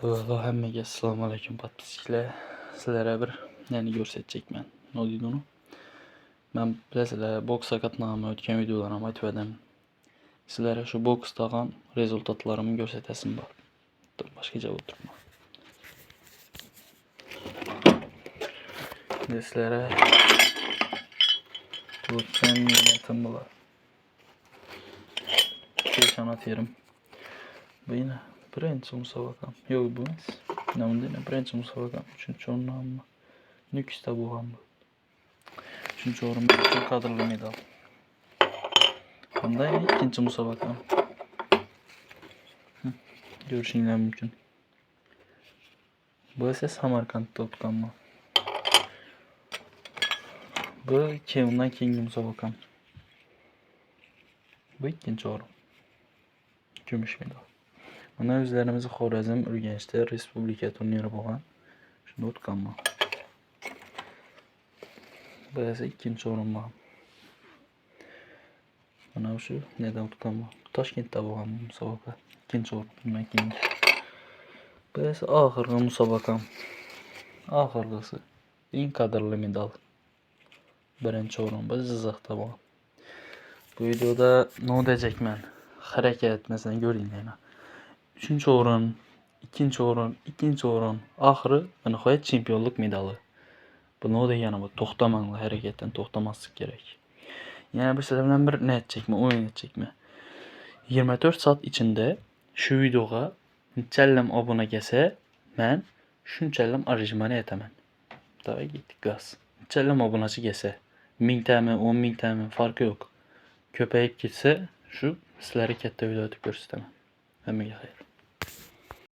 Vallahi hammaga assalomu alaykum podpischilar. Sizlarga bir neni ko'rsatjekman. Nima deydi uni? Men bilasizlar boks qatnag'anman, o'tgan videolarda ham aytib edim. Sizlarga shu boksdagi rezultatlarimni ko'rsatasim bor. Boshqacha o'tiribman. Sizlarga o'tgan niyatim bor. Peshona terim. Bu yine birinchi musobaqam. Yo'q bu emas. Namunda birinchi musobaqam. 3-o'rinmi? Nukusda bo'lgan bu. 3-o'rin uchun qadrli medal. Bunday ikkinchi musobaqam. Ko'rishingiz mumkin. Bu esa Samarqandda o'tganman. Bu undan keyingi musobaqam. Bu ikkinchi o'rin. Kumush medal. Mana o'zlarimiz Xorazm Urganchda respublika turniri bo'lgan. Shunda o'tganman. Bu esa ikkinchi o'rin bo'lgan. Mana shu nerdan o'tganman? Toshkentda bo'lgan musobaqa. İkinci o'rin. Bundan keyin. Bu esa oxirgi musobaqam. Oxirgisi. Eng qadrli medal. Birinchi o'rin bu Jizzaxda bo'lgan. Bu videoda nima deyajekman? Harakat masalan ko'ringlar. 3-o'rin, 2-o'rin, 2-o'rin, oxiri nihoyat chempionlik medali. Bu nima degani bu? To'xtamanglar, harakatdan to'xtamaslik kerak. Yana bir sizlar bilan bir ne aytjekman, o'yin aytjekman. 24 soat ichida shu videoga nechalam obuna kelsa, men shunchalam arjimani aytaman. Davay ketdik gaz. Nechalam obunachi kelsa, 1000 tami, 10 000 tami farqi yo'q. Ko'payib ketsa, shu sizlarga katta video etib ko'rsataman. Hammaga xayr.